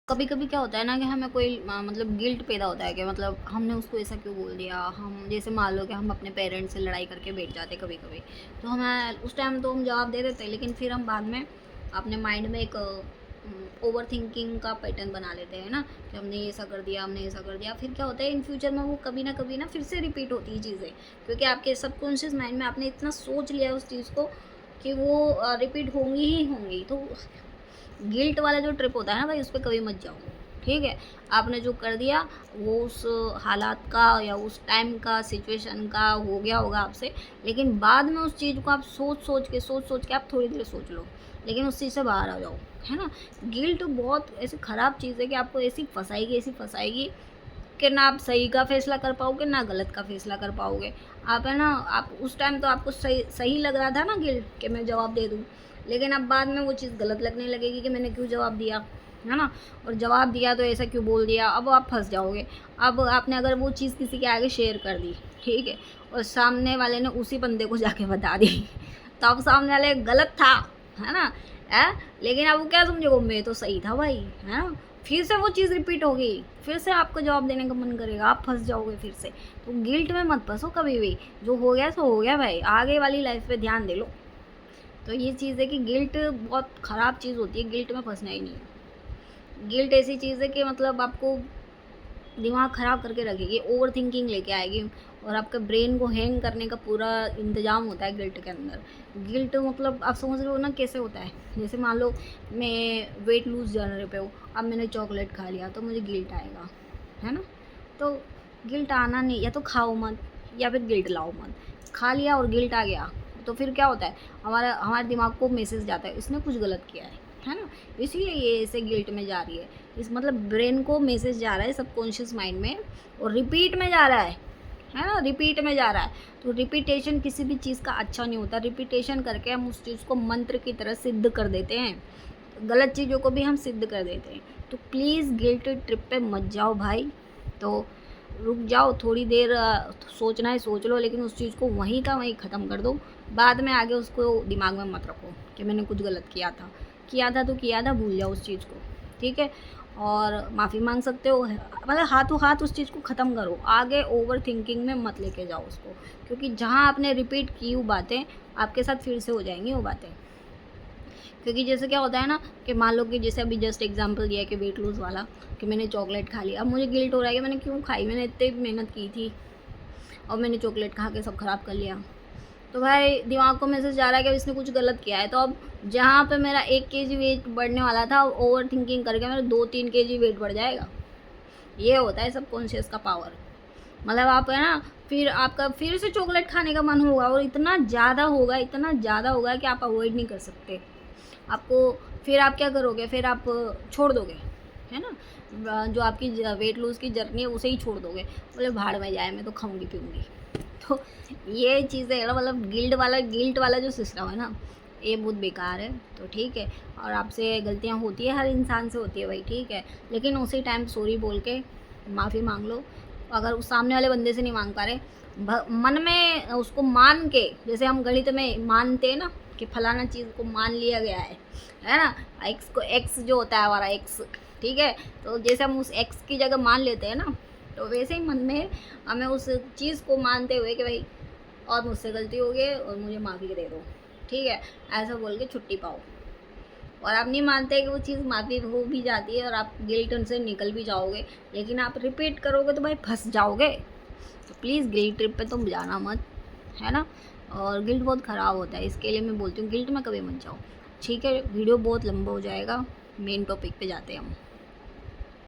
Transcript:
कभी कभी क्या होता है ना कि हमें कोई मतलब गिल्ट पैदा होता है कि मतलब हमने उसको ऐसा क्यों बोल दिया। हम जैसे मान लो कि हम अपने पेरेंट्स से लड़ाई करके बैठ जाते कभी कभी, तो हमें उस टाइम तो हम जवाब दे देते, लेकिन फिर हम बाद में अपने माइंड में एक ओवर थिंकिंग का पैटर्न बना लेते हैं ना, कि हमने ऐसा कर दिया, हमने ऐसा कर दिया। फिर क्या होता है इन फ्यूचर में वो कभी ना फिर से रिपीट होती है चीज़ें, क्योंकि आपके सबकॉन्शियस माइंड में आपने इतना सोच लिया उस चीज़ को कि वो रिपीट होंगी ही होंगी। तो गिल्ट वाला जो ट्रिप होता है ना भाई, उस पर कभी मत जाओ। ठीक है, आपने जो कर दिया वो उस हालात का या उस टाइम का सिचुएशन का हो गया होगा आपसे, लेकिन बाद में उस चीज़ को आप सोच के आप थोड़ी देर सोच लो, लेकिन उस चीज़ से बाहर आ जाओ। है ना, गिल्ट बहुत ऐसी ख़राब चीज़ है कि आपको ऐसी फंसाएगी कि ना आप सही का फैसला कर पाओगे ना गलत का फैसला कर पाओगे। आप है ना, आप उस टाइम तो आपको सही सही लग रहा था ना गिल्ट, कि मैं जवाब दे दूँ, लेकिन अब बाद में वो चीज़ गलत लगने लगेगी कि मैंने क्यों जवाब दिया। है ना, और जवाब दिया तो ऐसा क्यों बोल दिया, अब आप फंस जाओगे। अब आपने अगर वो चीज़ किसी के आगे शेयर कर दी, ठीक है, और सामने वाले ने उसी बंदे को जाके बता दी तो अब सामने वाले गलत था, है ना, है, लेकिन अब वो क्या समझेगा, मैं तो सही था भाई। है ना, फिर से वो चीज़ रिपीट होगी, फिर से आपको जवाब देने का मन करेगा, आप फंस जाओगे फिर से। तो गिल्ट में मत फंसो कभी भी, जो हो गया सो हो गया भाई, आगे वाली लाइफ पे ध्यान दे लो। तो ये चीज़ है कि गिल्ट बहुत ख़राब चीज़ होती है, गिल्ट में फंसना ही नहीं है। गिल्ट ऐसी चीज़ है कि मतलब आपको दिमाग ख़राब करके रखेगी, ओवर थिंकिंग लेके आएगी, और आपके ब्रेन को हैंग करने का पूरा इंतज़ाम होता है गिल्ट के अंदर। गिल्ट मतलब आप समझ रहे हो ना कैसे होता है, जैसे मान लो मैं वेट लूज़ जर्नी पे हूँ, अब मैंने चॉकलेट खा लिया तो मुझे गिल्ट आएगा। है ना, तो गिल्ट आना नहीं, या तो खाओ मत या फिर गिल्ट लाओ मत। खा लिया और गिल्ट आ गया तो फिर क्या होता है, हमारे दिमाग को मैसेज जाता है इसने कुछ गलत किया है ना, इसीलिए ये ऐसे गिल्ट में जा रही है। इस मतलब ब्रेन को मैसेज जा रहा है सबकॉन्शियस माइंड में, और रिपीट में जा रहा है ना, रिपीट में जा रहा है। तो रिपीटेशन किसी भी चीज़ का अच्छा नहीं होता, रिपीटेशन करके हम उस चीज़ को मंत्र की तरह सिद्ध कर देते हैं, गलत चीज़ों को भी हम सिद्ध कर देते हैं। तो प्लीज़ गिल्ट ट्रिप पे मत जाओ भाई। तो रुक जाओ थोड़ी देर, सोचना है सोच लो, लेकिन उस चीज़ को वहीं का वहीं ख़त्म कर दो। बाद में आगे उसको दिमाग में मत रखो कि मैंने कुछ गलत किया था तो किया था, भूल जाओ उस चीज़ को। ठीक है, और माफ़ी मांग सकते हो, मतलब हाथों हाथ उस चीज़ को ख़त्म करो। आगे ओवर थिंकिंग में मत लेके जाओ उसको, क्योंकि जहाँ आपने रिपीट की वो बातें आपके साथ फिर से हो जाएंगी वो बातें। क्योंकि जैसे क्या होता है ना, कि मान लो कि जैसे अभी जस्ट एग्जांपल दिया कि वेट लूज़ वाला, कि मैंने चॉकलेट खा लिया, अब मुझे गिल्ट हो रहा है कि मैंने क्यों खाई, मैंने इतनी मेहनत की थी और मैंने चॉकलेट खा के सब ख़राब कर लिया। तो भाई दिमाग को मैसेज जा रहा है कि इसने कुछ गलत किया है। तो अब जहाँ पे मेरा 1 केजी वेट बढ़ने वाला था, ओवर थिंकिंग करके मेरा 2-3 केजी वेट बढ़ जाएगा। ये होता है सबकॉन्शियस का पावर। मतलब आप है ना, फिर आपका फिर से चॉकलेट खाने का मन होगा, और इतना ज़्यादा होगा कि आप अवॉइड नहीं कर सकते। आपको फिर आप क्या करोगे, फिर आप छोड़ दोगे, है ना, जो आपकी वेट लूज़ की जर्नी है उसे ही छोड़ दोगे, बोले भाड़ में जाए, मैं तो खाऊंगी पीऊँगी। तो ये चीज़ें है ना, मतलब गिल्ट वाला जो सिस्टम है ना, ये बहुत बेकार है। तो ठीक है, और आपसे गलतियाँ होती है, हर इंसान से होती है भाई, ठीक है, लेकिन उसी टाइम सॉरी बोल के माफ़ी मांग लो। अगर उस सामने वाले बंदे से नहीं मांग पा रहे, मन में उसको मान के, जैसे हम गणित में मानते हैं ना कि फलाना चीज़ को मान लिया गया है ना, एक्स जो होता है हमारा एक्स, ठीक है, तो जैसे हम उस एक्स की जगह मान लेते हैं ना, तो वैसे ही मन में हमें उस चीज़ को मानते हुए कि भाई और मुझसे गलती हो गई और मुझे माफ़ी दे दो, ठीक है, ऐसा बोल के छुट्टी पाओ। और आप नहीं मानते कि वो चीज़ माफ़ी हो भी जाती है और आप गिल्ट से निकल भी जाओगे, लेकिन आप रिपीट करोगे तो भाई फंस जाओगे। तो प्लीज़ गिल्ट ट्रिप पे तुम जाना मत, है ना, और गिल्ट बहुत ख़राब होता है, इसके लिए मैं बोलती हूँ गिल्ट में कभी मत जाओ। ठीक है, वीडियो बहुत लंबा हो जाएगा, मेन टॉपिक पे जाते हैं हम।